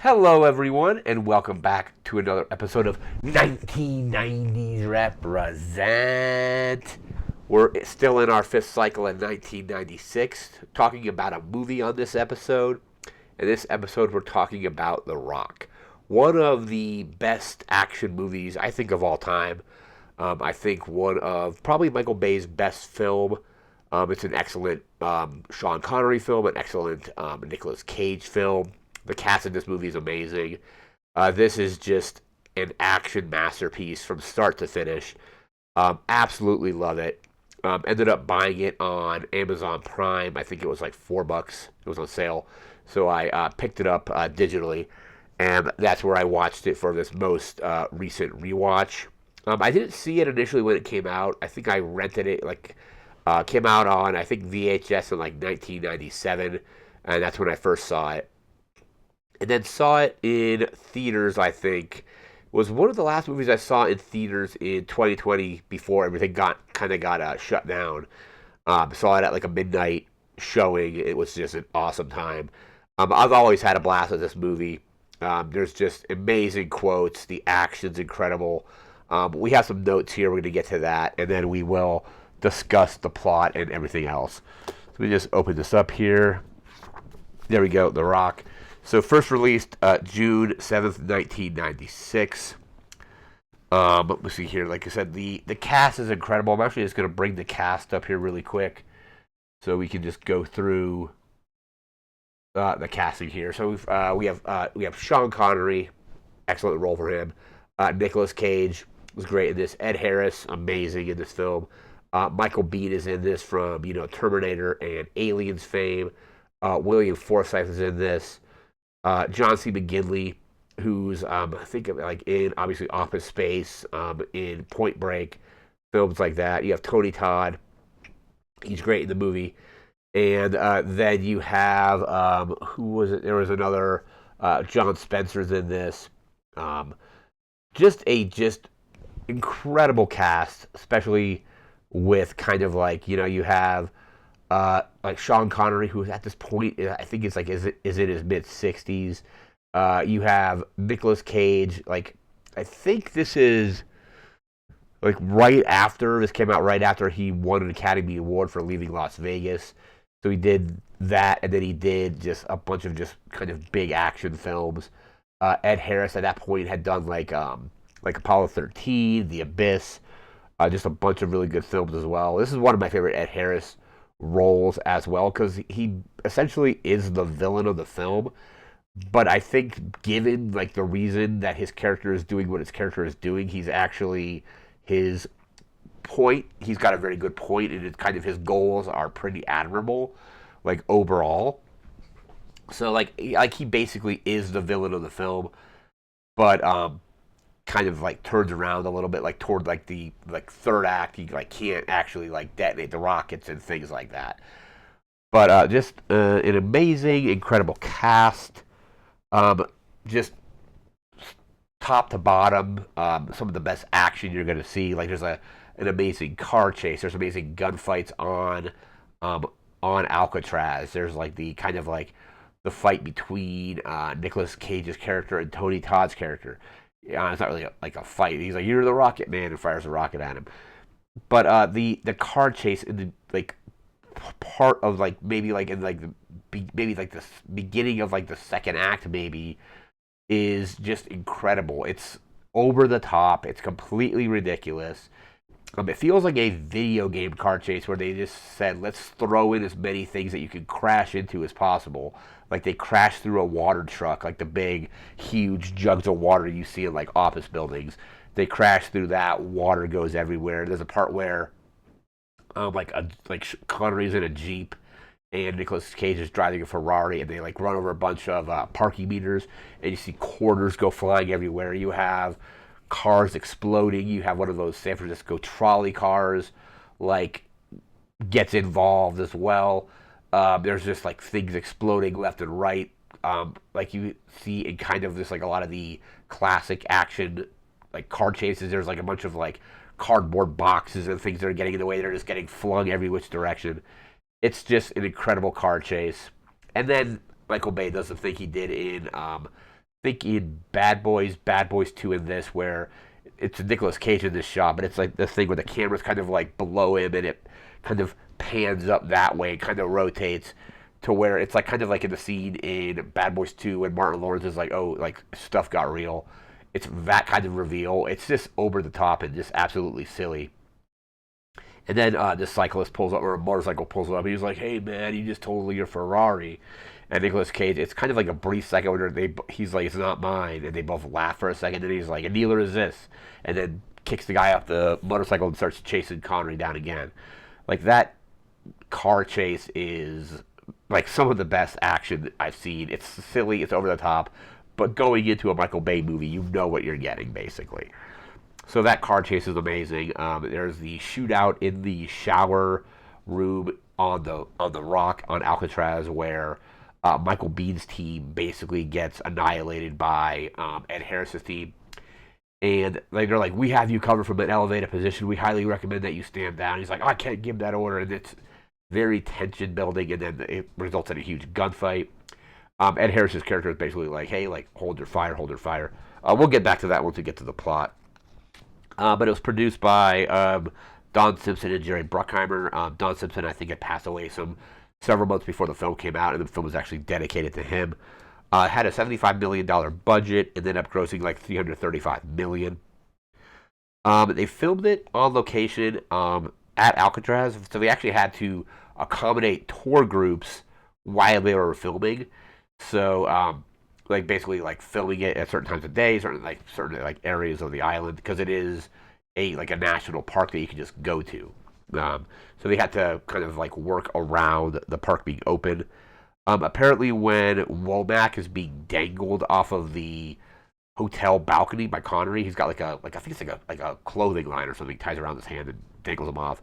Hello, everyone, and welcome back to another episode of 1990's Represent. We're still in our fifth cycle in 1996, talking about a movie on this episode. In this episode, we're talking about The Rock, one of the best action movies I think of all time. I think one of probably Michael Bay's best film. It's an excellent Sean Connery film, an excellent Nicolas Cage film. The cast in this movie is amazing. This is just an action masterpiece from start to finish. Absolutely love it. Ended up buying it on Amazon Prime. I think it was like $4. It was on sale, so I picked it up digitally, and that's where I watched it for this most recent rewatch. I didn't see it initially when it came out. I think I rented it came out on I think VHS in like 1997, and that's when I first saw it. And then saw it in theaters. I think was one of the last movies I saw in theaters in 2020 before everything got shut down. Saw it at like a midnight showing. It was just an awesome time. I've always had a blast with this movie. There's just amazing quotes. The action's incredible. We have some notes here. We're going to get to that, and then we will discuss the plot and everything else. So let me just open this up here. There we go, The Rock. So first released June 7th, 1996. Let's see here. Like I said, the cast is incredible. I'm actually just going to bring the cast up here really quick so we can just go through the casting here. So we have Sean Connery, excellent role for him. Nicolas Cage was great in this. Ed Harris, amazing in this film. Michael Biehn is in this from Terminator and Aliens fame. William Forsythe is in this. John C. McGinley, who's I think like in obviously Office Space, in Point Break, films like that. You have Tony Todd, he's great in the movie, and then you have who was it? There was another John Spencer's in this. Just incredible cast, especially with kind of like you have like Sean Connery, who at this point I think it's like is in his mid 60s. You have Nicolas Cage. Like I think this is like right after this came out, right after he won an Academy Award for Leaving Las Vegas. So he did that, and then he did just a bunch of just kind of big action films. Ed Harris at that point had done like Apollo 13, The Abyss, just a bunch of really good films as well. This is one of my favorite Ed Harris roles as well because he essentially is the villain of the film. But I think given like the reason that his character is doing what his character is doing, he's actually his point. He's got a very good point, and it's kind of his goals are pretty admirable, like overall. So like he basically is the villain of the film, but kind of like turns around a little bit like toward like the like third act. He like can't actually like detonate the rockets and things like that. But just an amazing, incredible cast. Just top to bottom, some of the best action you're gonna see. Like there's an amazing car chase. There's amazing gunfights on Alcatraz. There's like the kind of like the fight between Nicolas Cage's character and Tony Todd's character. It's not really like a fight. He's like, "You're the Rocket Man," and fires a rocket at him. But the car chase in the like part of like maybe like in like the maybe like the beginning of like the second act maybe is just incredible. It's over the top. It's completely ridiculous. It feels like a video game car chase where they just said, let's throw in as many things that you can crash into as possible. Like they crash through a water truck, like the big, huge jugs of water you see in like office buildings. They crash through that. Water goes everywhere. There's a part where, like Connery's in a jeep, and Nicolas Cage is driving a Ferrari, and they like run over a bunch of parking meters, and you see quarters go flying everywhere. You have cars exploding. You have one of those San Francisco trolley cars, like gets involved as well. There's just like things exploding left and right, like you see in kind of this like a lot of the classic action like car chases. There's like a bunch of like cardboard boxes and things that are getting in the way. They're just getting flung every which direction. It's just an incredible car chase. And then Michael Bay does the thing he did in think in Bad Boys 2 in this, where it's Nicolas Cage in this shot, but it's like this thing where the camera's kind of like below him and it kind of pans up that way, kind of rotates to where it's like kind of like in the scene in Bad Boys 2 when Martin Lawrence is like, oh, like stuff got real. It's that kind of reveal. It's just over the top and just absolutely silly. And then this cyclist pulls up, or a motorcycle pulls up, and he's like, "Hey man, you just totaled your Ferrari." And Nicolas Cage, it's kind of like a brief second where he's like, "It's not mine," and they both laugh for a second. And he's like, "And neither is this," and then kicks the guy off the motorcycle and starts chasing Connery down again. Like that car chase is like some of the best action I've seen. It's silly, it's over the top, but going into a Michael Bay movie, you know what you're getting basically. So that car chase is amazing. There's the shootout in the shower room on the Rock on Alcatraz, where Michael Bean's team basically gets annihilated by Ed Harris's team, and like they're like, "We have you covered from an elevated position. We highly recommend that you stand down." He's like, "I can't give that order," and it's very tension building, and then it results in a huge gunfight. Ed Harris's character is basically like, "Hey, like hold your fire, hold your fire." We'll get back to that once we get to the plot. But it was produced by Don Simpson and Jerry Bruckheimer. Don Simpson, I think, had passed away several months before the film came out, and the film was actually dedicated to him. It had a $75 million budget and ended up grossing like $335 million. They filmed it on location at Alcatraz, so they actually had to accommodate tour groups while they were filming. So, like basically like filming it at certain times of day, certain like areas of the island, because it is a national park that you can just go to. So they had to kind of like work around the park being open. Apparently, when Womack is being dangled off of the hotel balcony by Connery, he's got like I think it's like a clothing line or something ties around his hand and dangles him off.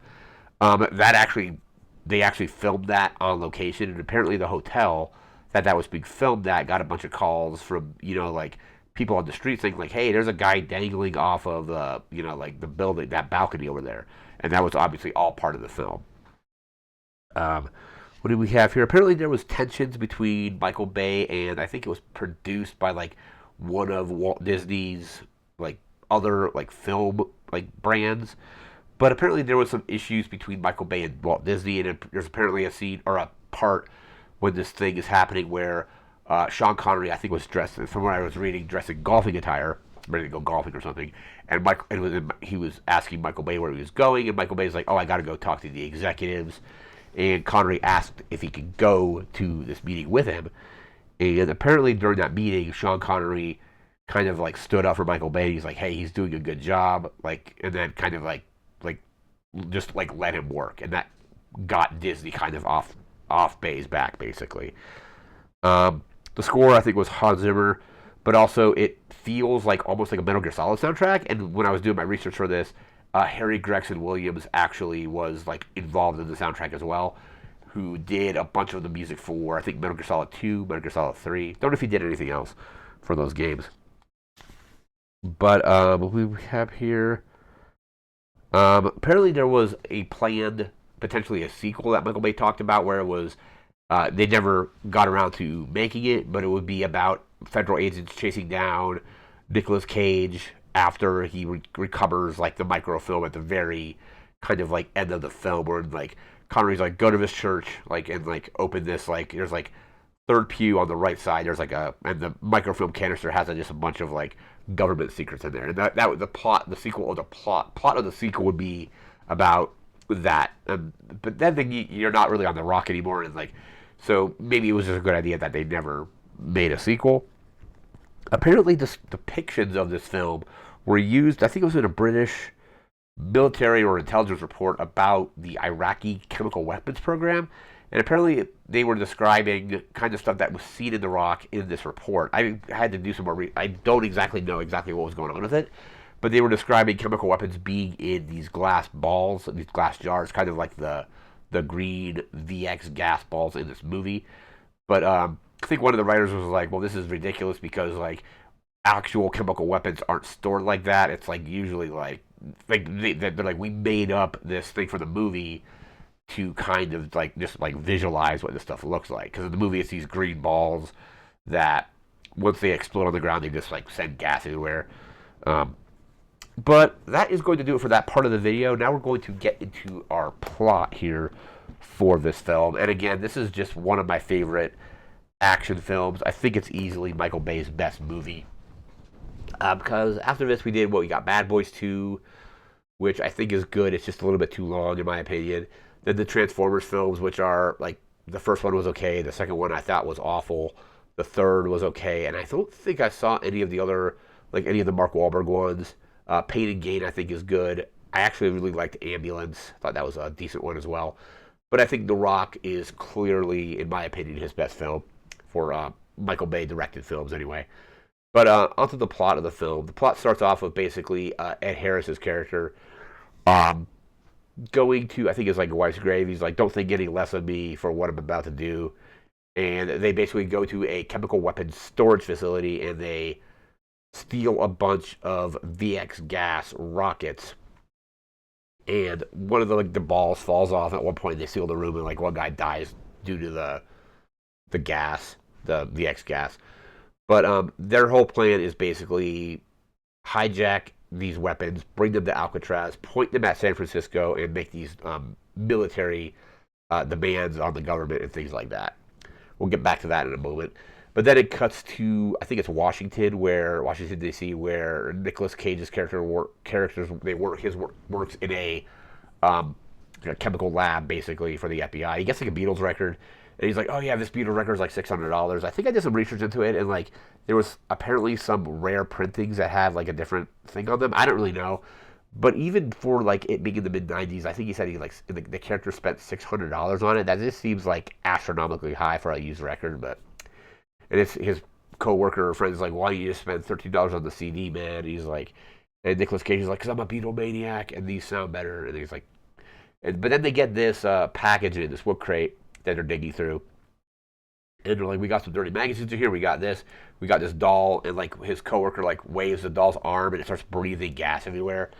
That actually they actually filmed that on location, and apparently the hotel that was being filmed at got a bunch of calls from like people on the street saying like, "Hey, there's a guy dangling off of the like the building, that balcony over there," and that was obviously all part of the film. Um, what do we have here? Apparently, there was tensions between Michael Bay and I think it was produced by like one of Walt Disney's like other like film like brands. But apparently, there was some issues between Michael Bay and Walt Disney, and there's apparently a scene or a part when this thing is happening where Sean Connery, I think, was dressed, from what I was reading, dressed in golfing attire, ready to go golfing or something. And he was asking Michael Bay where he was going, and Michael Bay's like, "Oh, I got to go talk to the executives." And Connery asked if he could go to this meeting with him. And apparently during that meeting, Sean Connery kind of like stood up for Michael Bay. He's like, "Hey, he's doing a good job," like, and then kind of like just like let him work, and that got Disney kind of off Bay's back basically. The score I think was Hans Zimmer, but also it feels like almost like a Metal Gear Solid soundtrack. And when I was doing my research for this, Harry Gregson Williams actually was like involved in the soundtrack as well, who did a bunch of the music for I think Metal Gear Solid 2, Metal Gear Solid 3. Don't know if he did anything else for those games. But we have here. Apparently there was a planned potentially a sequel that Michael Bay talked about where it was they never got around to making it, but it would be about federal agents chasing down Nicolas Cage after he recovers like the microfilm at the very kind of like end of the film, where like Connery's like, "Go to this church, like, and like open this, like there's like third pew on the right side, there's like a, and the microfilm canister has just a bunch of like government secrets in there." And that was the plot, the sequel, or the plot of the sequel would be about that. But then you're not really on the Rock anymore, and like, so maybe it was just a good idea that they never made a sequel. Apparently, the depictions of this film were used. I think it was in a British military or intelligence report about the Iraqi chemical weapons program, and apparently they were describing kind of stuff that was seen in the Rock in this report. I had to do some more. I don't exactly know exactly what was going on with it, but they were describing chemical weapons being in these glass balls, these glass jars, kind of like the green VX gas balls in this movie. But I think one of the writers was like, "Well, this is ridiculous because like actual chemical weapons aren't stored like that. It's like usually like they're like, we made up this thing for the movie to kind of like just like visualize what this stuff looks like, because in the movie it's these green balls that once they explode on the ground, they just like send gas everywhere. Um, but that is going to do it for that part of the video. Now we're going to get into our plot here for this film. And again, this is just one of my favorite action films. I think it's easily Michael Bay's best movie. Because after this, we did what we got Bad Boys 2, which I think is good. It's just a little bit too long, in my opinion. Then the Transformers films, which are like the first one was okay, the second one I thought was awful, the third was okay, and I don't think I saw any of the other, like any of the Mark Wahlberg ones. Pain and Gain I think is good. I actually really liked Ambulance. Thought that was a decent one as well. But I think The Rock is clearly, in my opinion, his best film for Michael Bay directed films anyway. But onto the plot of the film. The plot starts off with basically Ed Harris's character um, going to, I think it's like a wife's grave. He's like, don't think any less of me for what I'm about to do. And they basically go to a chemical weapons storage facility and they steal a bunch of VX gas rockets. And one of the balls falls off at one point. They seal the room and like one guy dies due to the gas, the VX gas. But their whole plan is basically hijack these weapons, bring them to Alcatraz, point them at San Francisco, and make these military demands on the government and things like that. We'll get back to that in a moment. But then it cuts to, I think it's Washington D.C., where Nicolas Cage's works in a chemical lab basically for the FBI. He gets like a Beatles record, and he's like, "Oh yeah, this Beatles record is like $600." I think I did some research into it, and like there was apparently some rare printings that have like a different thing on them. I don't really know, but even for like it being in the mid-90s, I think he said the character spent $600 on it. That just seems like astronomically high for a used record, but. And it's his co-worker or friend's like, why do you just spend $13 on the CD, man? And he's like, and Nicolas Cage is like, because I'm a Beatlemaniac and these sound better. And he's like, but then they get this package in this wood crate that they're digging through. And they're like, we got some dirty magazines in here. We got this doll. And like his co-worker like waves the doll's arm and it starts breathing gas everywhere.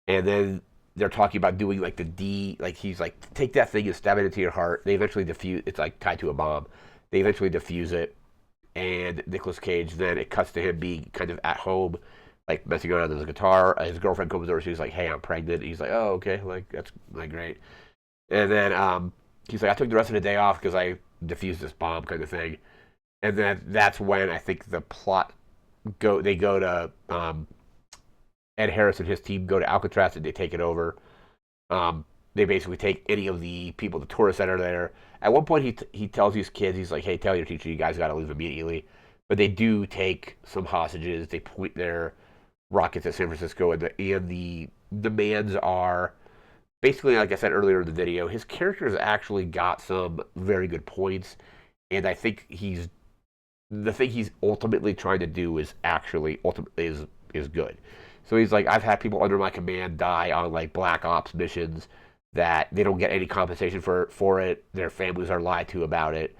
And then they're talking about doing like like he's like, take that thing and stab it into your heart. They eventually defuse, it's like tied to a bomb. They eventually defuse it. And Nicolas Cage, then it cuts to him being kind of at home, like messing around with his guitar. His girlfriend comes over, she's like, "Hey, I'm pregnant." And he's like, "Oh, okay, like that's like great." And then he's like, "I took the rest of the day off because I defused this bomb," kind of thing. And then that's when I think the plot they go to Ed Harris and his team go to Alcatraz and they take it over. They basically take any of the people, the tourists that are there. At one point, he tells these kids, he's like, "Hey, tell your teacher you guys got to leave immediately." But they do take some hostages. They point their rockets at San Francisco, and the demands are basically, like I said earlier in the video, his character has actually got some very good points, and I think the thing he's ultimately trying to do is actually ultimately is good. So he's like, I've had people under my command die on like black ops missions that they don't get any compensation for it. Their families are lied to about it.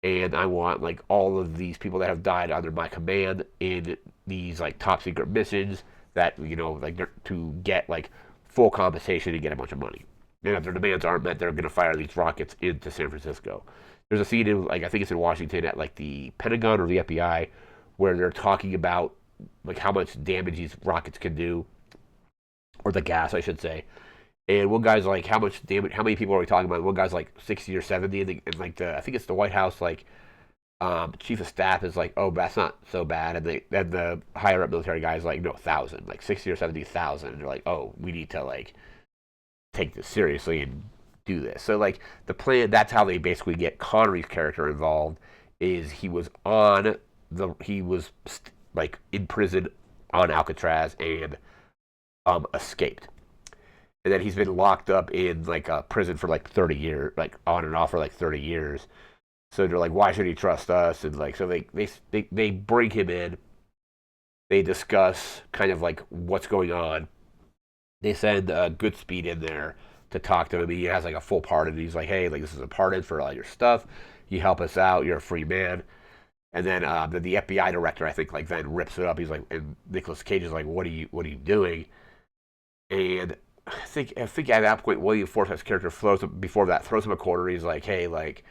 And I want like all of these people that have died under my command in these like top secret missions that, you know, like to get like full compensation and get a bunch of money. And if their demands aren't met, they're going to fire these rockets into San Francisco. There's a scene in like I think it's in Washington at like the Pentagon or the FBI where they're talking about like how much damage these rockets can do, or the gas, I should say. And one guy's like, how much damage? How many people are we talking about? One guy's like 60 or 70, and like I think it's the White House, like chief of staff is like, oh, that's not so bad, and then the higher up military guy is like, no, 1,000, like 60 or 70,000, and they're like, oh, we need to like take this seriously and do this. So like the plan, that's how they basically get Connery's character involved. Is he was like in prison on Alcatraz and escaped. And then he's been locked up in like a prison for like 30 years, like on and off for like 30 years. So they're like, why should he trust us? And like, so they bring him in. They discuss kind of like what's going on. They send Goodspeed in there to talk to him. He has like a full pardon. He's like, hey, like this is a pardon for all your stuff. You help us out. You're a free man. And then the FBI director, I think, like then rips it up. He's like, and Nicolas Cage is like, what are you doing? And I think at that point, William Forsythe's character throws him a quarter. He's like, hey, like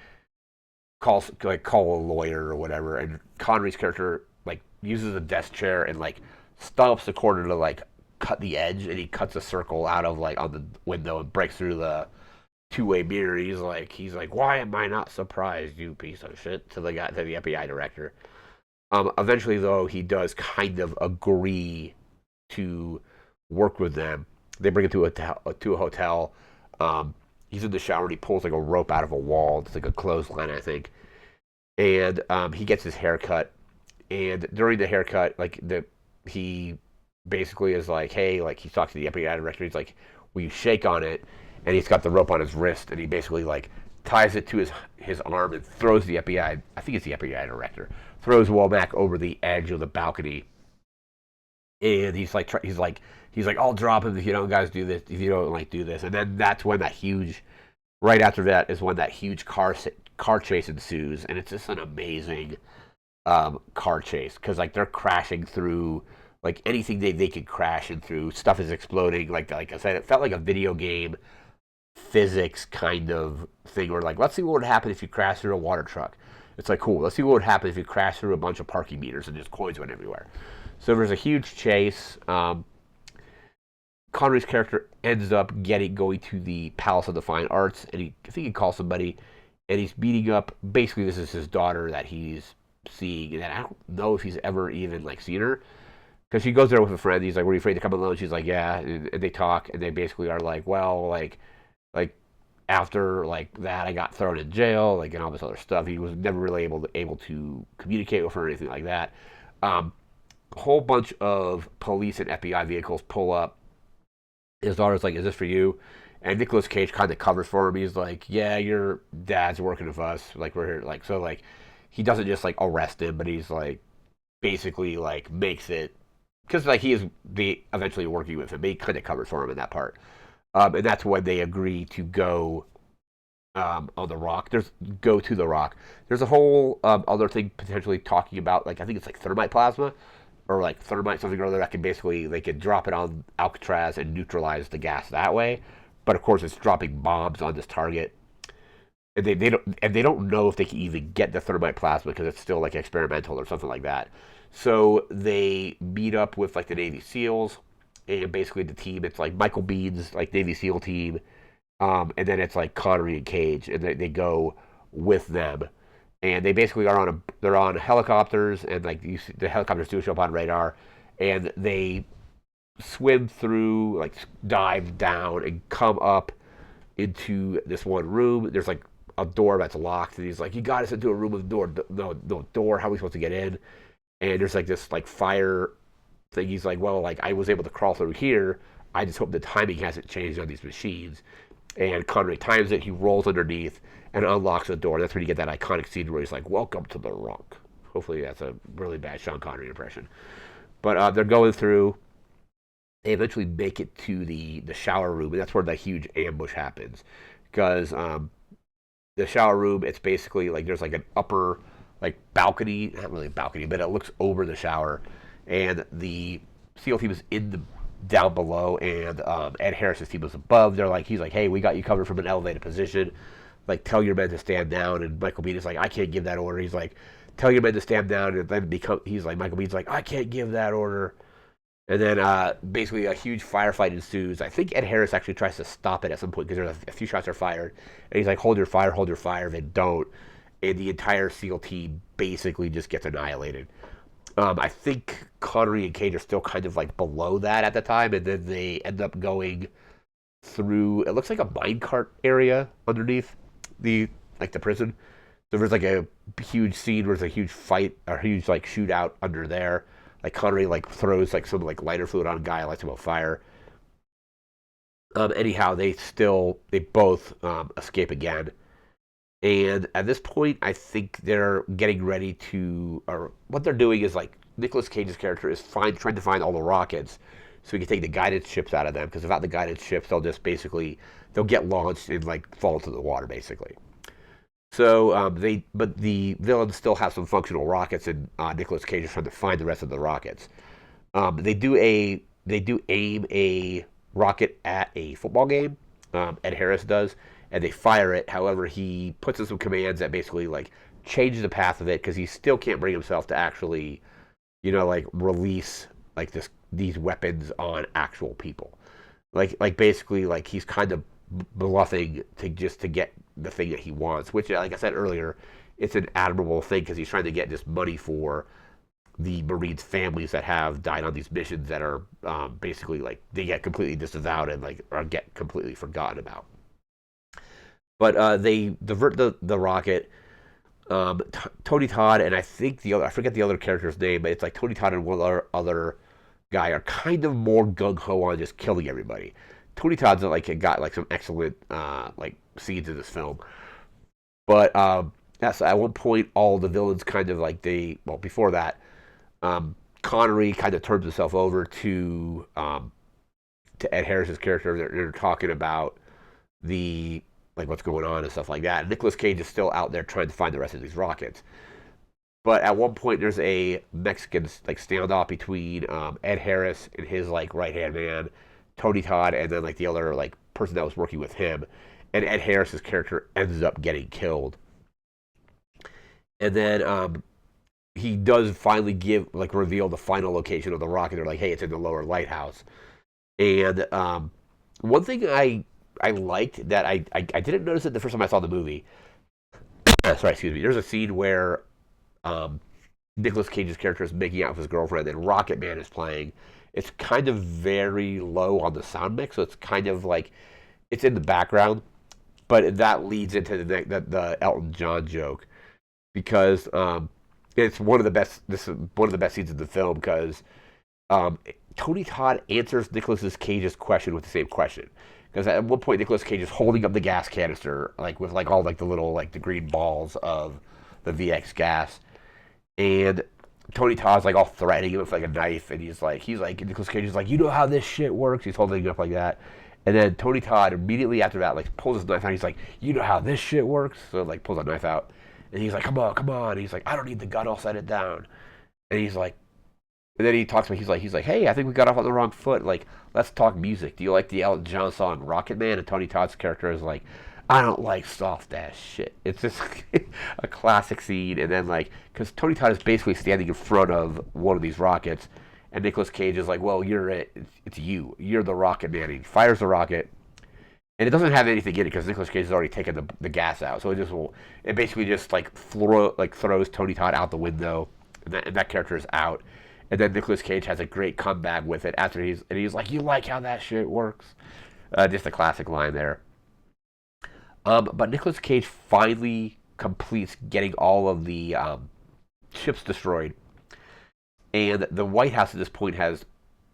call a lawyer or whatever. And Connery's character like uses a desk chair and like stomps the corner to like cut the edge, and he cuts a circle out of like on the window and breaks through the two-way mirror. He's like, why am I not surprised, you piece of shit, to the guy, to the FBI director. Eventually, though, he does kind of agree to work with them. They bring him to a hotel. He's in the shower and he pulls like a rope out of a wall. It's like a clothesline, I think. And he gets his hair cut. And during the haircut, he basically is like, hey, like he talks to the FBI director. He's like, will you shake on it? And he's got the rope on his wrist, and he basically like ties it to his arm and throws the FBI. I think it's the FBI director. Throws Womack over the edge of the balcony, and he's like, I'll drop him if you don't guys do this. If you don't like do this, and then that's when that huge. Right after that is when that huge car chase ensues, and it's just an amazing car chase because like they're crashing through like anything they could crash in through. Stuff is exploding. Like I said, it felt like a video game physics kind of thing. Where like, let's see what would happen if you crash through a water truck. It's like cool. Let's see what would happen if you crash through a bunch of parking meters and just coins went everywhere. So there's a huge chase. Connery's character ends up going to the Palace of the Fine Arts, and I think he calls somebody, and he's beating up. Basically, this is his daughter that he's seeing, and I don't know if he's ever even like seen her, because she goes there with a friend. He's like, "Were you afraid to come alone?" She's like, "Yeah," and they talk, and they basically are like, "Well, like after like that, I got thrown in jail, like and all this other stuff." He was never really able to communicate with her or anything like that. A whole bunch of police and FBI vehicles pull up. His daughter's like, "Is this for you?" And Nicolas Cage kind of covers for him. He's like, "Yeah, your dad's working with us. Like we're here." Like so, like he doesn't just like arrest him, but he's like basically like makes it because like he is eventually working with him. But he kind of covers for him in that part, and that's when they agree to go on the Rock. Go to the Rock. There's a whole other thing potentially talking about like I think it's like thermite plasma or like thermite something or other that can basically they can drop it on Alcatraz and neutralize the gas that way. But of course, it's dropping bombs on this target, and they don't know if they can even get the thermite plasma because it's still like experimental or something like that. So they meet up with like the Navy SEALs and basically the team. It's like Michael Bean's like Navy SEAL team, and then it's like Connery and Cage, and they go with them and they basically they're on helicopters and like the helicopters do show up on radar, and they swim through like dive down and come up into this one room. There's like a door that's locked, and he's like, "You got us into a room with a door. No door. How are we supposed to get in?" And there's like this like fire thing. He's like, "Well, like I was able to crawl through here. I just hope the timing hasn't changed on these machines." And Connery times it. He rolls underneath and unlocks the door. That's when you get that iconic scene where he's like, "Welcome to the Rock." Hopefully that's a really bad Sean Connery impression. But they're going through. They eventually make it to the shower room, and that's where the huge ambush happens. Because the shower room, it's basically like there's like an upper like balcony, not really a balcony, but it looks over the shower, and the SEAL team is in the down below, and Ed Harris's team is above. He's like, "Hey, we got you covered from an elevated position. Like, tell your men to stand down." And Michael Bean is like, "I can't give that order." He's like, "Tell your men to stand down." And then he's like, Michael Bean's like, "I can't give that order." And then basically a huge firefight ensues. I think Ed Harris actually tries to stop it at some point because there's a few shots are fired, and he's like, hold your fire." They don't, and the entire SEAL team basically just gets annihilated. I think Connery and Cage are still kind of like below that at the time, and then they end up going through. It looks like a minecart area underneath the prison. So there's like a huge scene where there's a huge fight, or huge like shootout under there. Like Connery like throws like some like lighter fluid on a guy, lights him on fire. Anyhow, they both escape again. And at this point, I think they're getting ready to, or what they're doing is like Nicolas Cage's character is trying to find all the rockets so he can take the guidance ships out of them. Because without the guidance ships, they'll get launched and like fall into the water basically. So but the villains still have some functional rockets, and Nicolas Cage is trying to find the rest of the rockets. They do aim a rocket at a football game. Ed Harris does, and they fire it. However, he puts in some commands that basically like change the path of it because he still can't bring himself to actually like release like these weapons on actual people. Like basically like he's kind of bluffing to just to get the thing that he wants, which like I said earlier, it's an admirable thing because he's trying to get just money for the Marines' families that have died on these missions that are basically like they get completely disavowed and like or get completely forgotten about. But they divert the rocket. Tony Todd and I think the other I forget the other character's name, but it's like Tony Todd and one other guy are kind of more gung ho on just killing everybody. Tony Todd's like got like some excellent like scenes in this film, but that's at one point all the villains kind of like before that Connery kind of turns himself over to Ed Harris's character. They're talking about the like what's going on and stuff like that. And Nicolas Cage is still out there trying to find the rest of these rockets. But at one point, there's a Mexican like standoff between Ed Harris and his like right hand man, Tony Todd, and then like the other like person that was working with him. And Ed Harris's character ends up getting killed. And then he does finally reveal the final location of the rocket. They're like, hey, it's in the lower lighthouse. And one thing I liked that I didn't notice it the first time I saw the movie. Sorry, excuse me. There's a scene where Nicolas Cage's character is making out with his girlfriend, and Rocket Man is playing. It's kind of very low on the sound mix, so it's kind of like it's in the background, but that leads into the Elton John joke because it's one of the best. This is one of the best scenes of the film because Tony Todd answers Nicolas Cage's question with the same question. Because at one point Nicolas Cage is holding up the gas canister, like with like all like the little like the green balls of the VX gas, and Tony Todd's like all threatening him with like a knife, and he's like Nicolas Cage is like, you know how this shit works. He's holding it up like that, and then Tony Todd immediately after that like pulls his knife out. He's like, you know how this shit works. So like pulls a knife out, and he's like, come on, come on. And he's like, I don't need the gun. I'll set it down. And he's like. And then he talks to me. He's like, hey, I think we got off on the wrong foot. Like, let's talk music. Do you like the Elton John song Rocket Man? And Tony Todd's character is like, I don't like soft ass shit. It's just a classic scene. And then like, because Tony Todd is basically standing in front of one of these rockets, and Nicolas Cage is like, well, you're it. It's you. You're the Rocket Man. And he fires the rocket, and it doesn't have anything in it because Nicolas Cage has already taken the gas out. So it basically just like throws Tony Todd out the window, and that character is out. And then Nicolas Cage has a great comeback with it after he's like, you like how that shit works? Just a classic line there. But Nicolas Cage finally completes getting all of the ships destroyed. And the White House at this point has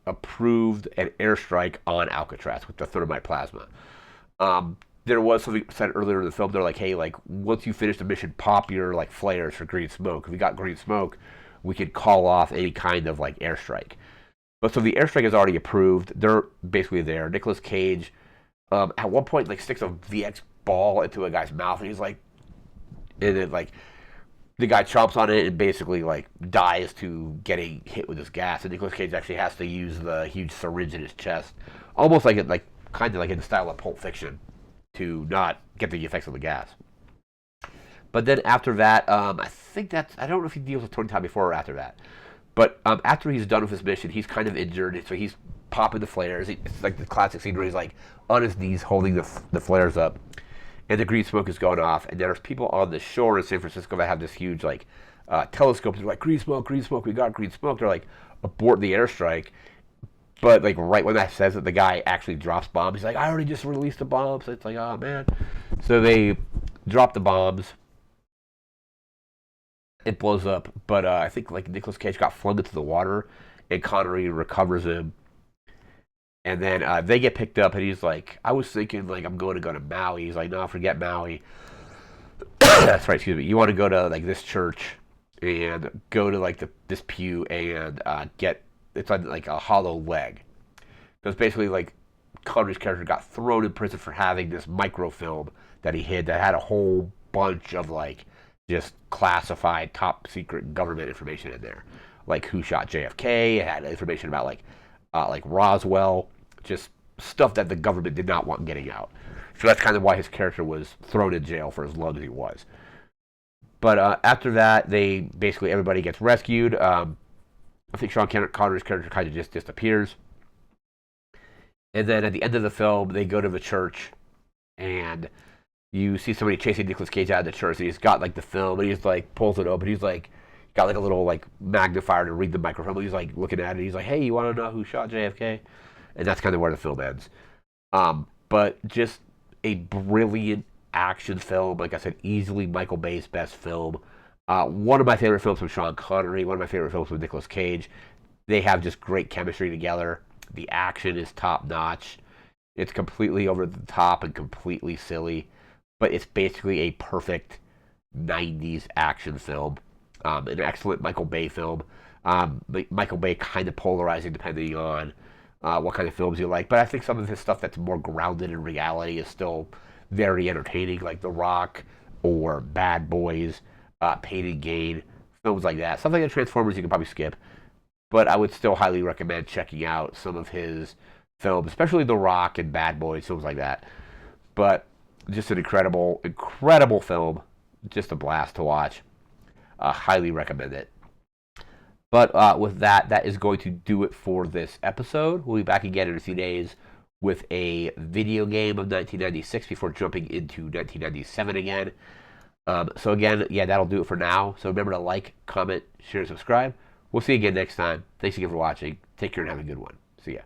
approved an airstrike on Alcatraz with the thermite plasma. There was something said earlier in the film. They're like, hey, like once you finish the mission, pop your like flares for green smoke. If we got green smoke, we could call off any kind of like airstrike. But so the airstrike is already approved. They're basically there. Nicolas Cage at one point like sticks a VX ball into a guy's mouth, and he's like, and then like the guy chomps on it and basically like dies to getting hit with this gas. And Nicolas Cage actually has to use the huge syringe in his chest, almost like kind of like in the style of Pulp Fiction, to not get the effects of the gas. But then after that, I think I don't know if he deals with Tony Todd before or after that. But after he's done with his mission, he's kind of injured, so he's popping the flares. It's like the classic scene where he's like on his knees holding the flares up, and the green smoke is going off. And there's people on the shore in San Francisco that have this huge like telescope. They're like, green smoke, we got green smoke. They're like, abort the airstrike. But like right when that says it, the guy actually drops bombs. He's like, I already just released the bombs. So it's like, oh man. So they drop the bombs. It blows up, but I think like Nicolas Cage got flung into the water, and Connery recovers him, and then they get picked up, and he's like, "I was thinking like I'm going to go to Maui." He's like, "No, forget Maui." That's right. Excuse me. You want to go to like this church and go to like this pew and get it's on like a hollow leg. Because basically like Connery's character got thrown in prison for having this microfilm that he hid that had a whole bunch of like just classified top secret government information in there, like who shot JFK. It had information about like Roswell, just stuff that the government did not want getting out. So that's kind of why his character was thrown in jail for as long as he was. But after that, everybody gets rescued. I think Sean Connery's character kind of just disappears. And then at the end of the film, they go to the church, and you see somebody chasing Nicolas Cage out of the church, and he's got like the film, and he's like pulls it open. He's like got like a little like magnifier to read the microfilm. He's like looking at it. He's like, "Hey, you want to know who shot JFK?" And that's kind of where the film ends. But just a brilliant action film. Like I said, easily Michael Bay's best film. One of my favorite films with Sean Connery. One of my favorite films with Nicolas Cage. They have just great chemistry together. The action is top notch. It's completely over the top and completely silly, but it's basically a perfect 90s action film. An excellent Michael Bay film. Michael Bay kind of polarizing depending on what kind of films you like, but I think some of his stuff that's more grounded in reality is still very entertaining, like The Rock or Bad Boys, Pain and Gain, films like that. Something like Transformers you can probably skip, but I would still highly recommend checking out some of his films, especially The Rock and Bad Boys, films like that. But just an incredible, incredible film. Just a blast to watch. Highly recommend it. But with that, that is going to do it for this episode. We'll be back again in a few days with a video game of 1996 before jumping into 1997 again. So again, yeah, that'll do it for now. So remember to like, comment, share, and subscribe. We'll see you again next time. Thanks again for watching. Take care and have a good one. See ya.